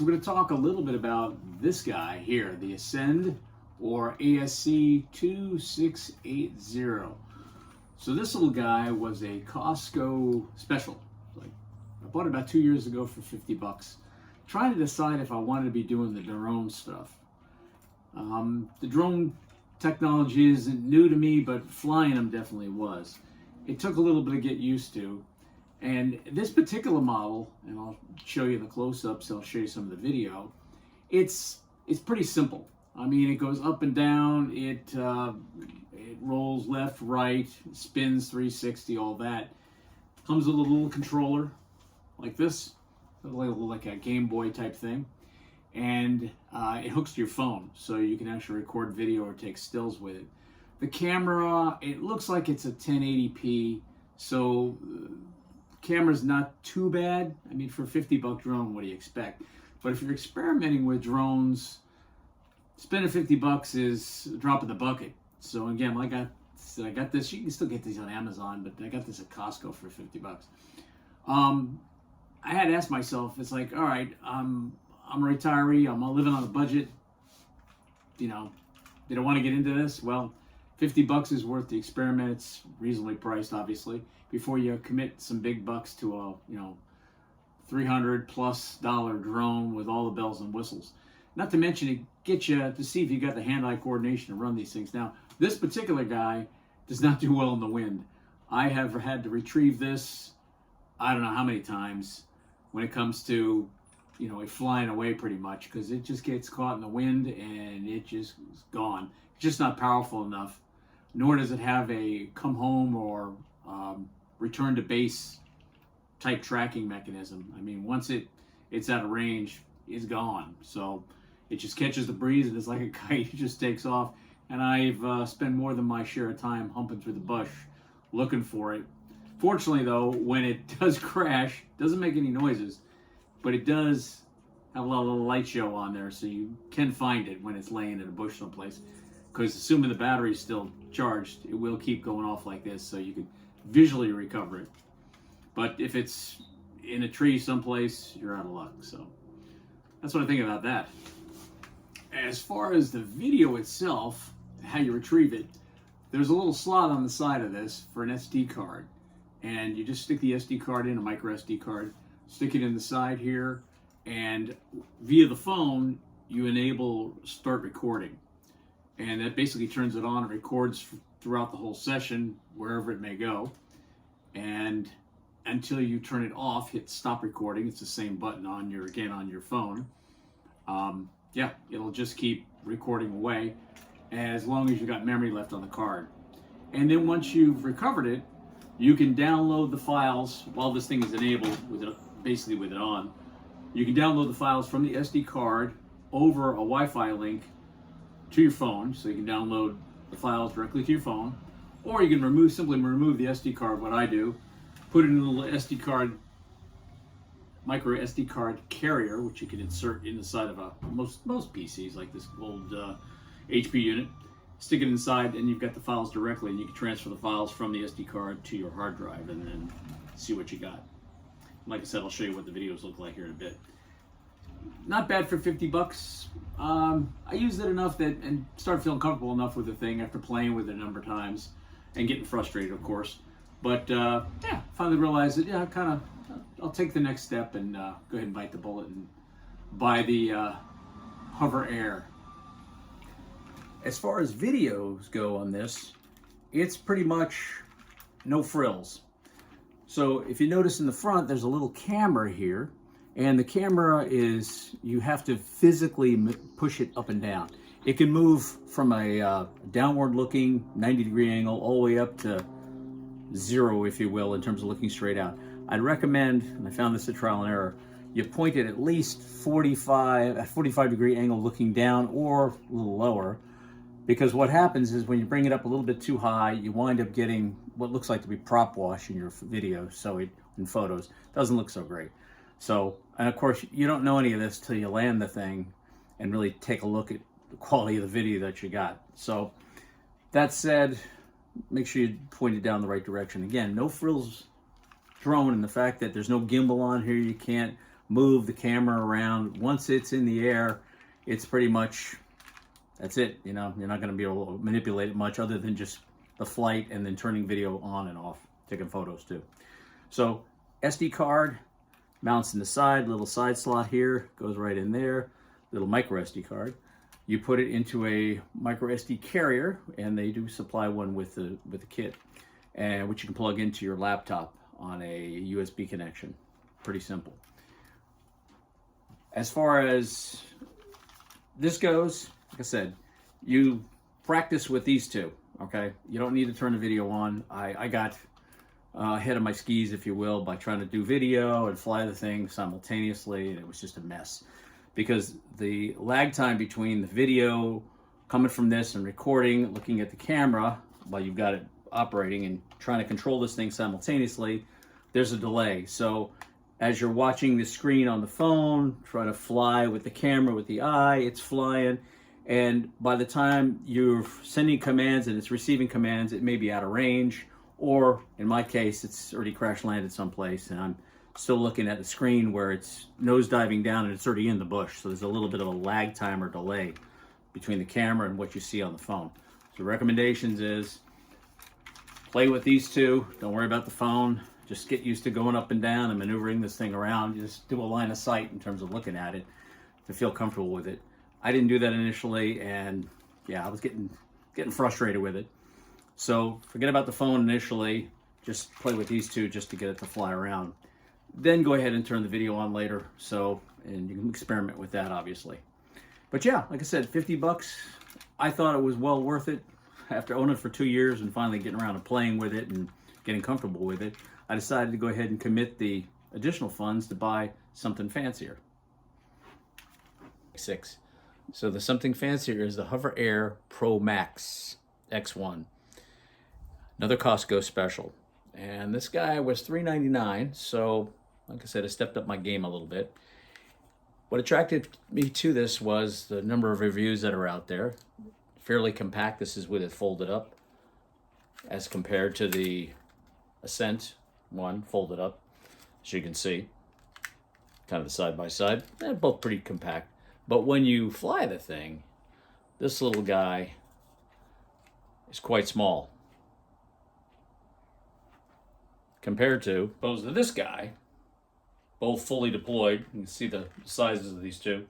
we're going to talk a little bit about this guy here, the Ascend or ASC 2680. So this little guy was a Costco special. Like, I bought it about 2 years ago for 50 bucks. Trying to decide if I wanted to be doing the drone stuff. The drone technology isn't new to me, but flying them definitely was. It took a little bit to get used to. And this particular model, and I'll show you the close-ups, I'll show you some of the video, it's pretty simple. I mean, it goes up and down, it rolls left, right, spins 360, all that. Comes with a little controller like this, like a Game Boy type thing. And it hooks to your phone, so you can actually record video or take stills with it. The camera, it looks like it's a 1080p, so camera's not too bad. I mean, for a 50-buck drone, what do you expect? But if you're experimenting with drones, spending 50 bucks is a drop in the bucket. So again, like I said, I got this. You can still get these on Amazon, but I got this at Costco for 50 bucks. I had to ask myself, it's like, all right, I'm a retiree, I'm living on a budget. You know, did I want to get into this? Well, 50 bucks is worth the experiment. It's reasonably priced, obviously, before you commit some big bucks to a, $300+ drone with all the bells and whistles. Not to mention, it gets you to see if you got the hand-eye coordination to run these things. Now, this particular guy does not do well in the wind. I have had to retrieve this, I don't know how many times, when it comes to, it flying away pretty much, because it just gets caught in the wind and it just is gone. It's just not powerful enough, nor does it have a come home or return to base type tracking mechanism. I mean, once it's out of range, it's gone. So it just catches the breeze and it's like a kite. It just takes off. And I've spent more than my share of time humping through the bush looking for it. Fortunately, though, when it does crash, it doesn't make any noises, but it does have a little light show on there, so you can find it when it's laying in a bush someplace. Because assuming the battery's still charged, it will keep going off like this, so you can visually recover it. But if it's in a tree someplace, you're out of luck. So that's what I think about that. As far as the video itself, how you retrieve it, there's a little slot on the side of this for an SD card. And you just stick the SD card in, a micro SD card, stick it in the side here, and via the phone, you enable start recording. And that basically turns it on and records throughout the whole session, wherever it may go. And until you turn it off, hit stop recording. It's the same button on your phone. Yeah, it'll just keep recording away as long as you got memory left on the card. And then once you've recovered it, you can download the files while this thing is enabled, with it basically with it on. You can download the files from the SD card over a Wi-Fi link to your phone, so you can download the files directly to your phone, or you can simply remove the SD card. What I do, put it in a little SD card, micro SD card carrier, which you can insert in the side of most PCs, like this old HP unit. Stick it inside, and you've got the files directly, and you can transfer the files from the SD card to your hard drive, and then see what you got. Like I said, I'll show you what the videos look like here in a bit. Not bad for 50 bucks. I used it enough and started feeling comfortable enough with the thing after playing with it a number of times and getting frustrated, of course. But yeah, finally realized that, yeah, I'll take the next step and go ahead and bite the bullet and buy the Hover Air. As far as videos go on this, it's pretty much no frills. So if you notice in the front, there's a little camera here, and the camera is, you have to physically push it up and down. It can move from a downward looking 90-degree angle all the way up to 0, if you will, in terms of looking straight out. I'd recommend, and I found this a trial and error, you point it at least 45-degree angle looking down or a little lower, because what happens is when you bring it up a little bit too high, you wind up getting what looks like to be prop wash in your video, so in photos. Doesn't look so great. So, and of course, you don't know any of this till you land the thing and really take a look at the quality of the video that you got. So, that said, make sure you point it down the right direction. Again, no frills drone, and the fact that there's no gimbal on here, you can't move the camera around. Once it's in the air, it's pretty much, that's it. You know, you're not going to be able to manipulate it much other than just the flight and then turning video on and off, taking photos too. So SD card mounts in the side, little side slot here, goes right in there, little micro SD card. You put it into a micro SD carrier, and they do supply one with the kit, and which you can plug into your laptop on a USB connection. Pretty simple. As far as this goes, like I said, you practice with these two, okay? You don't need to turn the video on. I got ahead of my skis, if you will, by trying to do video and fly the thing simultaneously, and it was just a mess. Because the lag time between the video coming from this and recording, looking at the camera while you've got it operating and trying to control this thing simultaneously, there's a delay. So as you're watching the screen on the phone, try to fly with the camera, with the eye, it's flying. And by the time you're sending commands and it's receiving commands, it may be out of range, or in my case, it's already crash landed someplace and I'm still looking at the screen where it's nose diving down and it's already in the bush. So there's a little bit of a lag time or delay between the camera and what you see on the phone. So recommendations is play with these two. Don't worry about the phone. Just get used to going up and down and maneuvering this thing around. Just do a line of sight in terms of looking at it to feel comfortable with it. I didn't do that initially, and yeah, I was getting frustrated with it. So forget about the phone initially. Just play with these two just to get it to fly around. Then go ahead and turn the video on later, and you can experiment with that, obviously. But yeah, like I said, 50 bucks. I thought it was well worth it. After owning it for 2 years and finally getting around to playing with it and getting comfortable with it, I decided to go ahead and commit the additional funds to buy something fancier. 6. So the something fancier is the Hover Air Pro Max X1. Another Costco special. And this guy was $3.99, so like I said, I stepped up my game a little bit. What attracted me to this was the number of reviews that are out there. Fairly compact. This is with it folded up as compared to the Ascent one folded up, as you can see. Kind of the side by side. They're both pretty compact. But when you fly the thing, this little guy is quite small. Compared to, opposed to this guy, both fully deployed. You can see the sizes of these two.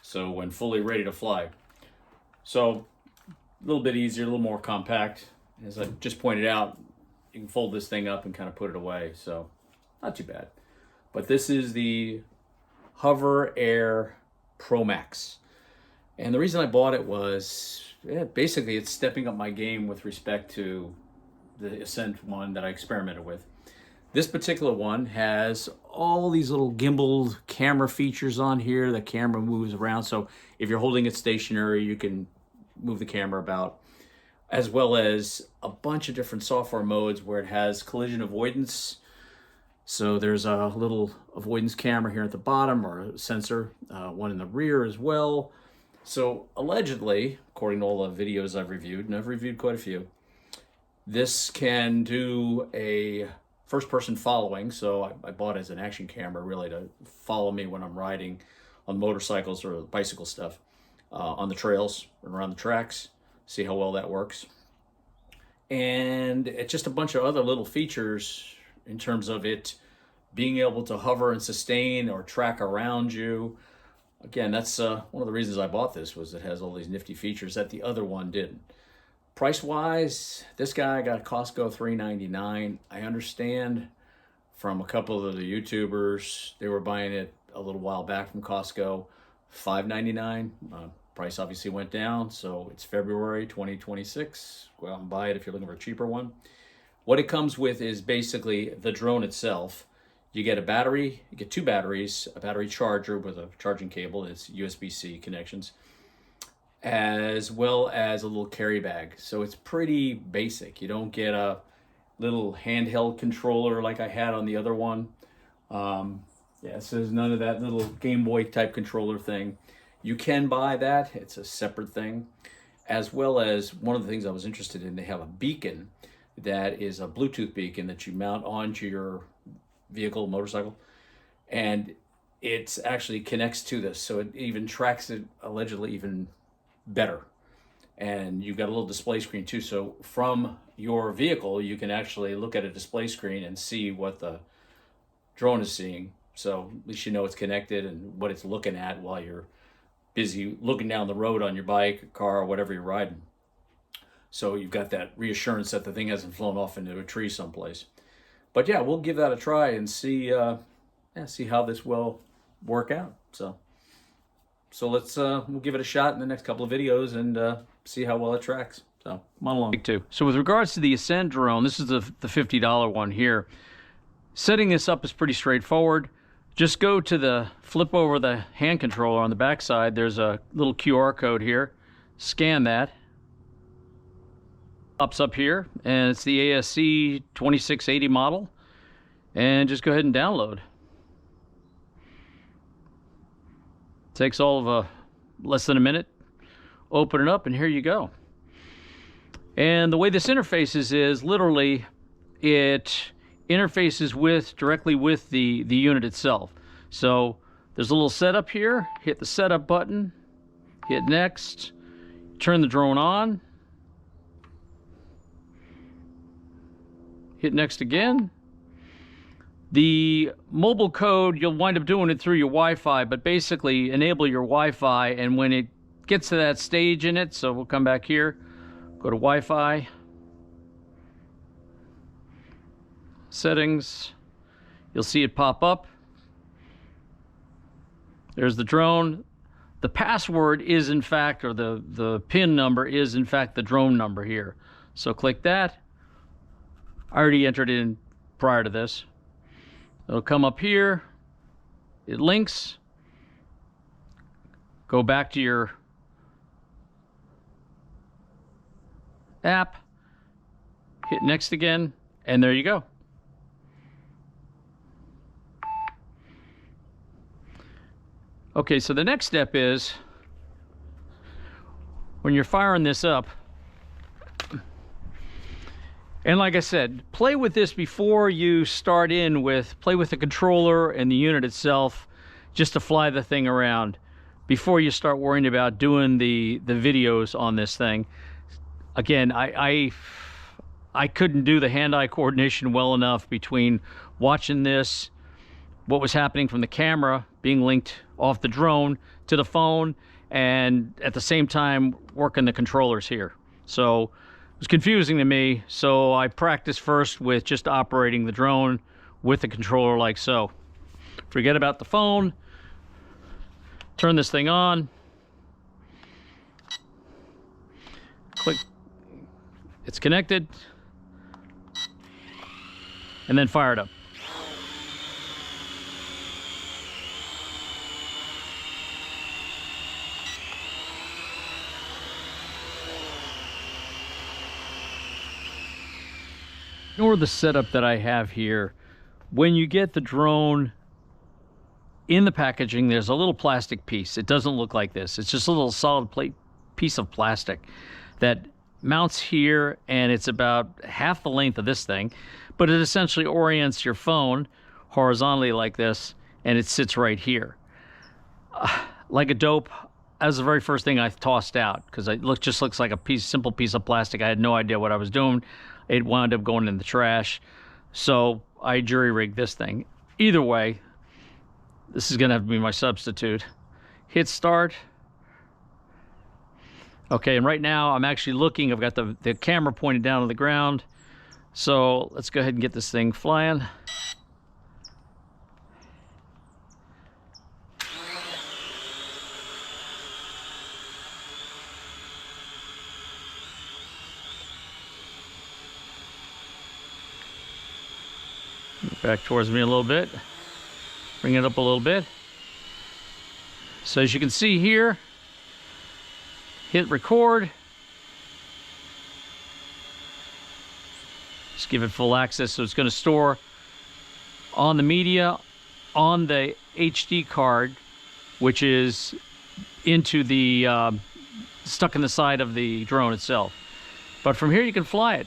So when fully ready to fly. So a little bit easier, a little more compact. As I just pointed out, you can fold this thing up and kind of put it away. So not too bad. But this is the Hover Air Pro Max. And the reason I bought it was, basically it's stepping up my game with respect to the Ascent one that I experimented with. This particular one has all these little gimbal camera features on here. The camera moves around, so if you're holding it stationary, you can move the camera about, as well as a bunch of different software modes where it has collision avoidance. So there's a little avoidance camera here at the bottom, or a sensor, one in the rear as well. So allegedly, according to all the videos I've reviewed, and I've reviewed quite a few, this can do a first-person following. So I bought it as an action camera, really, to follow me when I'm riding on motorcycles or bicycle stuff, on the trails and around the tracks, see how well that works. And it's just a bunch of other little features in terms of it being able to hover and sustain or track around you. Again, that's one of the reasons I bought this, was it has all these nifty features that the other one didn't. Price-wise, this guy got a Costco $3.99. I understand from a couple of the YouTubers, they were buying it a little while back from Costco, $5.99. Price obviously went down, so it's February 2026. Go out and buy it if you're looking for a cheaper one. What it comes with is basically the drone itself. You get a battery, you get 2 batteries, a battery charger with a charging cable, it's USB-C connections, as well as a little carry bag. So it's pretty basic. You don't get a little handheld controller like I had on the other one. Yeah, so there's none of that little Game Boy type controller thing. You can buy that, it's a separate thing. As well as, one of the things I was interested in, they have a beacon that is a Bluetooth beacon that you mount onto your vehicle, motorcycle, and it actually connects to this, so it even tracks it allegedly even better. And you've got a little display screen too, so from your vehicle you can actually look at a display screen and see what the drone is seeing. So at least you know it's connected and what it's looking at while you're busy looking down the road on your bike or car or whatever you're riding. So you've got that reassurance that the thing hasn't flown off into a tree someplace. But yeah, we'll give that a try and see see how this will work out. So let's we'll give it a shot in the next couple of videos and see how well it tracks. So come on along. So with regards to the Ascend drone, this is the $50 one here. Setting this up is pretty straightforward. Just go to the, flip over the hand controller on the back side. There's a little QR code here. Scan that. Pops up here, and it's the ASC 2680 model. And just go ahead and download. Takes all of less than a minute. Open it up, and here you go. And the way this interfaces is literally it interfaces directly with the unit itself. So there's a little setup here. Hit the setup button, hit next, turn the drone on, hit next again. The mobile code, you'll wind up doing it through your Wi-Fi, but basically enable your Wi-Fi, and when it gets to that stage in it, so we'll come back here, go to Wi-Fi, settings, you'll see it pop up. There's the drone. The password is in fact, or the PIN number is in fact the drone number here. So click that. I already entered it in prior to this. It'll come up here. It links. Go back to your app. Hit next again, and there you go. Okay, so the next step is when you're firing this up, and like I said, play with this before you start in with, play with the controller and the unit itself just to fly the thing around before you start worrying about doing the videos on this thing. Again, I couldn't do the hand-eye coordination well enough between watching this, what was happening from the camera being linked off the drone to the phone, and at the same time working the controllers here. So it was confusing to me, so I practiced first with just operating the drone with the controller like so. Forget about the phone. Turn this thing on. Click. It's connected. And then fire it up. Ignore the setup that I have here. When you get the drone in the packaging, there's a little plastic piece. It doesn't look like this. It's just a little solid plate piece of plastic that mounts here, and it's about half the length of this thing, but it essentially orients your phone horizontally like this, and it sits right here. Like a dope, that was the very first thing I tossed out, because it just looks like a simple piece of plastic. I had no idea what I was doing. It wound up going in the trash, so I jury-rigged this thing. Either way, this is going to have to be my substitute. Hit start. Okay, and right now I'm actually looking. I've got the camera pointed down to the ground. So let's go ahead and get this thing flying. Back towards me a little bit. Bring it up a little bit. So as you can see here, hit record. Just give it full access, so it's going to store on the media on the HD card, which is into the stuck in the side of the drone itself. But from here you can fly it.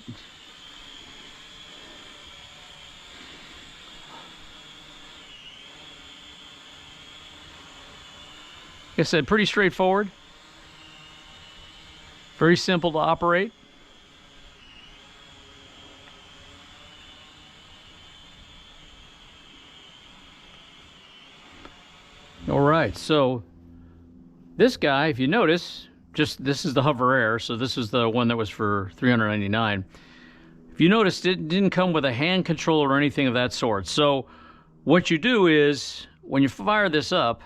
I said, pretty straightforward. Very simple to operate. All right, so this guy, if you notice, this is the Hover Air, so this is the one that was for $399. If you noticed, it didn't come with a hand controller or anything of that sort. So what you do is, when you fire this up,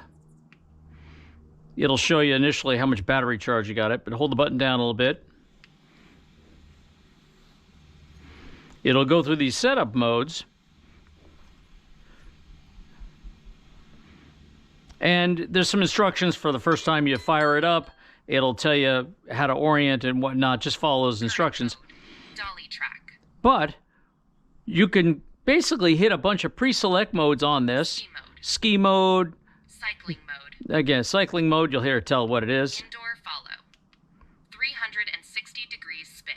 it'll show you initially how much battery charge you got it, but hold the button down a little bit. It'll go through these setup modes. And there's some instructions for the first time you fire it up. It'll tell you how to orient and whatnot. Just follow those instructions. Dolly track. But you can basically hit a bunch of pre-select modes on this. Ski mode. Cycling mode. Again, cycling mode, you'll hear it tell what it is. Indoor follow. 360 degrees spin.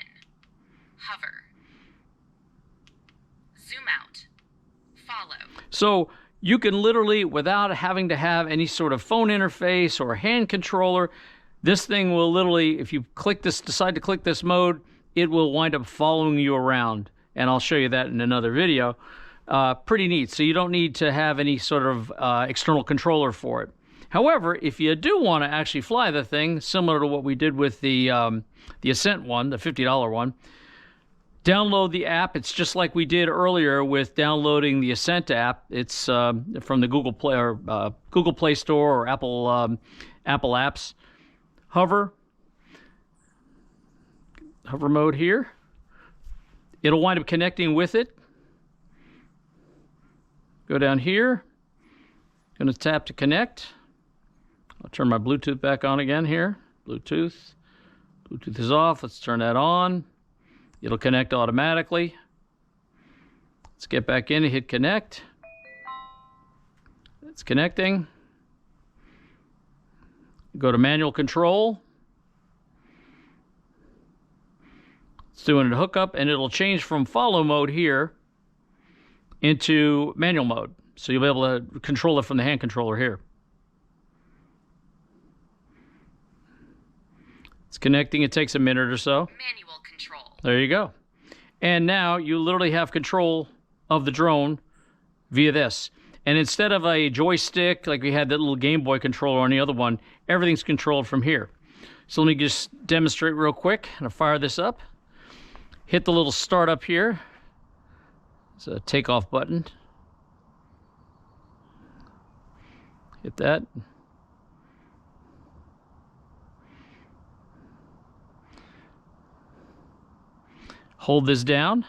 Hover. Zoom out. Follow. So you can literally, without having to have any sort of phone interface or hand controller, this thing will literally, if you click this, decide to click this mode, it will wind up following you around. And I'll show you that in another video. Pretty neat. So you don't need to have any sort of external controller for it. However, if you do want to actually fly the thing, similar to what we did with the Ascent one, the $50 one, download the app. It's just like we did earlier with downloading the Ascent app. It's from the Google Play Store or Apple apps. Hover mode here. It'll wind up connecting with it. Go down here. Going to tap to connect. I'll turn my Bluetooth back on again here. Bluetooth is off. Let's turn that on. It'll connect automatically. Let's get back in and hit connect. It's connecting. Go to manual control. It's doing a hookup, and it'll change from follow mode here into manual mode. So you'll be able to control it from the hand controller here. It's connecting. It takes a minute or so. Manual control. There you go. And now you literally have control of the drone via this. And instead of a joystick, like we had that little Game Boy controller on the other one, everything's controlled from here. So let me just demonstrate real quick. I'm going to fire this up. Hit the little start up here. It's a takeoff button. Hit that. Hold this down.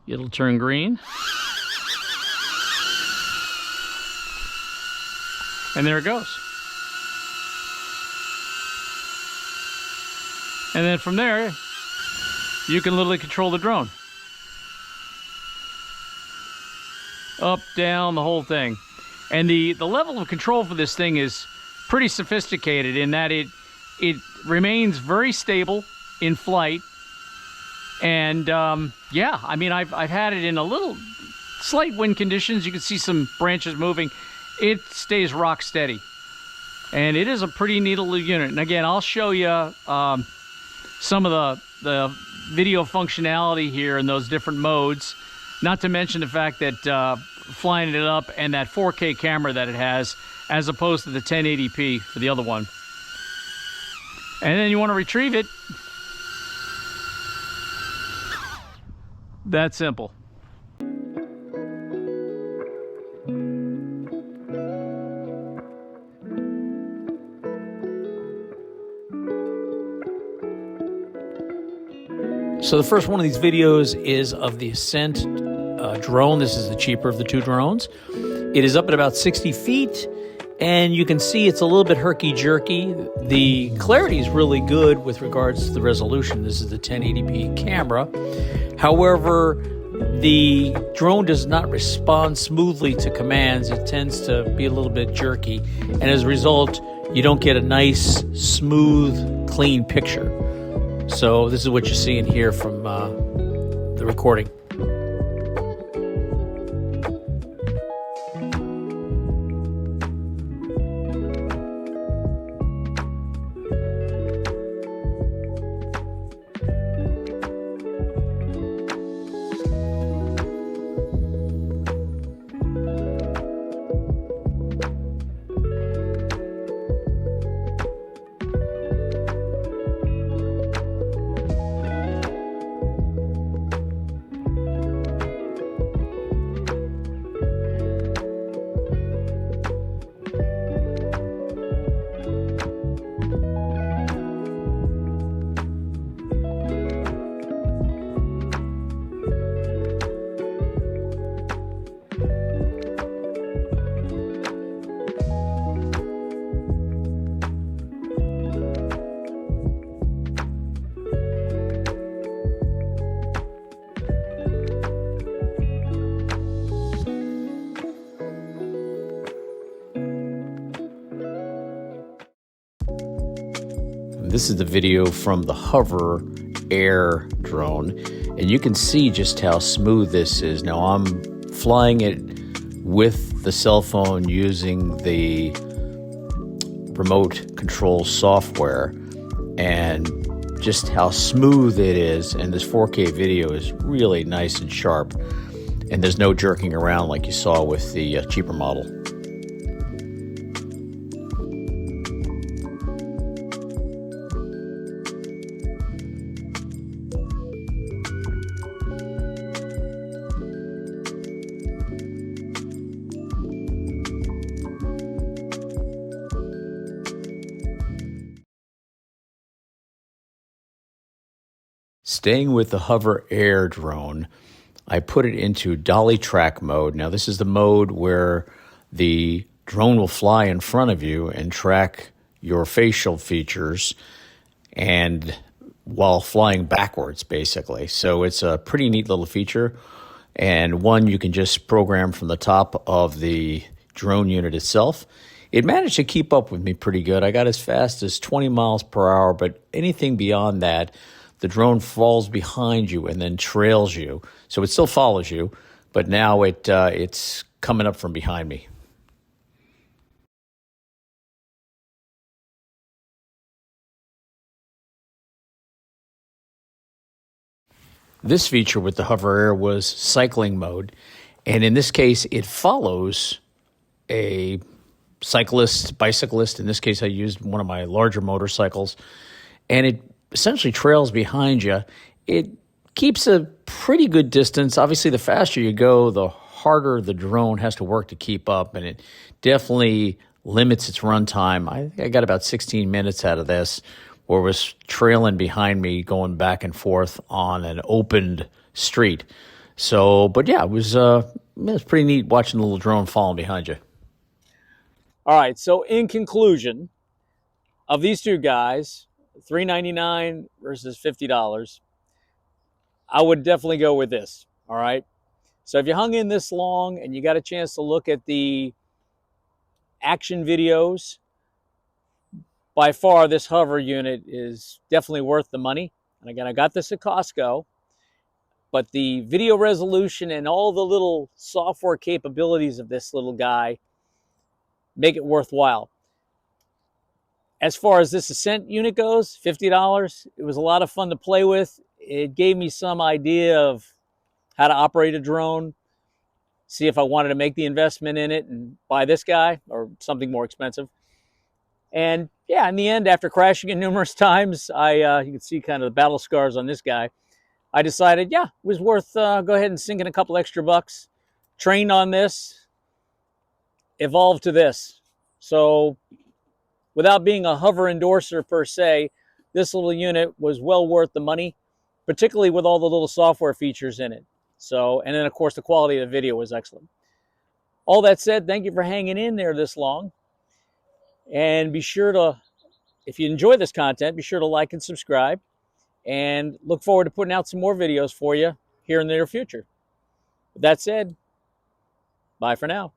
It'll turn green. And there it goes. And then from there, you can literally control the drone. Up, down, the whole thing. And the level of control for this thing is pretty sophisticated in that it remains very stable in flight. And yeah, I mean, I've had it in a little slight wind conditions. You can see some branches moving. It stays rock steady. And it is a pretty neat little unit. And again, I'll show you some of the video functionality here in those different modes. Not to mention the fact that flying it up and that 4K camera that it has, as opposed to the 1080p for the other one. And then you want to retrieve it. That simple. So the first one of these videos is of the Ascent drone. This is the cheaper of the two drones. It is up at about 60 feet, and you can see it's a little bit herky-jerky. The clarity is really good with regards to the resolution. This is the 1080p camera. However, the drone does not respond smoothly to commands. It tends to be a little bit jerky, and as a result, you don't get a nice, smooth, clean picture. So this is what you're seeing here from the recording. This is the video from the Hover Air drone, and you can see just how smooth this is. Now I'm flying it with the cell phone using the remote control software, and just how smooth it is. And this 4K video is really nice and sharp, and there's no jerking around like you saw with the cheaper model. Staying with the Hover Air drone, I put it into dolly track mode. Now this is the mode where the drone will fly in front of you and track your facial features, and while flying backwards basically. So it's a pretty neat little feature, and one you can just program from the top of the drone unit itself. It managed to keep up with me pretty good. I got as fast as 20 miles per hour, but anything beyond that, the drone falls behind you and then trails you. So it still follows you, but now it's coming up from behind me. This feature with the Hover Air was cycling mode, and in this case, it follows a bicyclist. In this case, I used one of my larger motorcycles, and it essentially trails behind you. It keeps a pretty good distance. Obviously, the faster you go, the harder the drone has to work to keep up, and it definitely limits its runtime. I think I got about 16 minutes out of this, where it was trailing behind me, going back and forth on an opened street. So, but yeah, it was pretty neat watching the little drone falling behind you. All right, so in conclusion, of these two guys, $399 versus $50, I would definitely go with this. All right. So if you hung in this long and you got a chance to look at the action videos, by far this Hover unit is definitely worth the money. And again, I got this at Costco, but the video resolution and all the little software capabilities of this little guy make it worthwhile. As far as this Ascent unit goes, $50, it was a lot of fun to play with. It gave me some idea of how to operate a drone, see if I wanted to make the investment in it and buy this guy or something more expensive. And yeah, in the end, after crashing it numerous times, you can see kind of the battle scars on this guy. I decided, yeah, it was worth go ahead and sink in a couple extra bucks. Trained on this, evolved to this. So without being a Hover endorser per se, this little unit was well worth the money, particularly with all the little software features in it. So, and then of course the quality of the video was excellent. All that said, thank you for hanging in there this long. And be sure to, if you enjoy this content, be sure to like and subscribe. And look forward to putting out some more videos for you here in the near future. With that said, bye for now.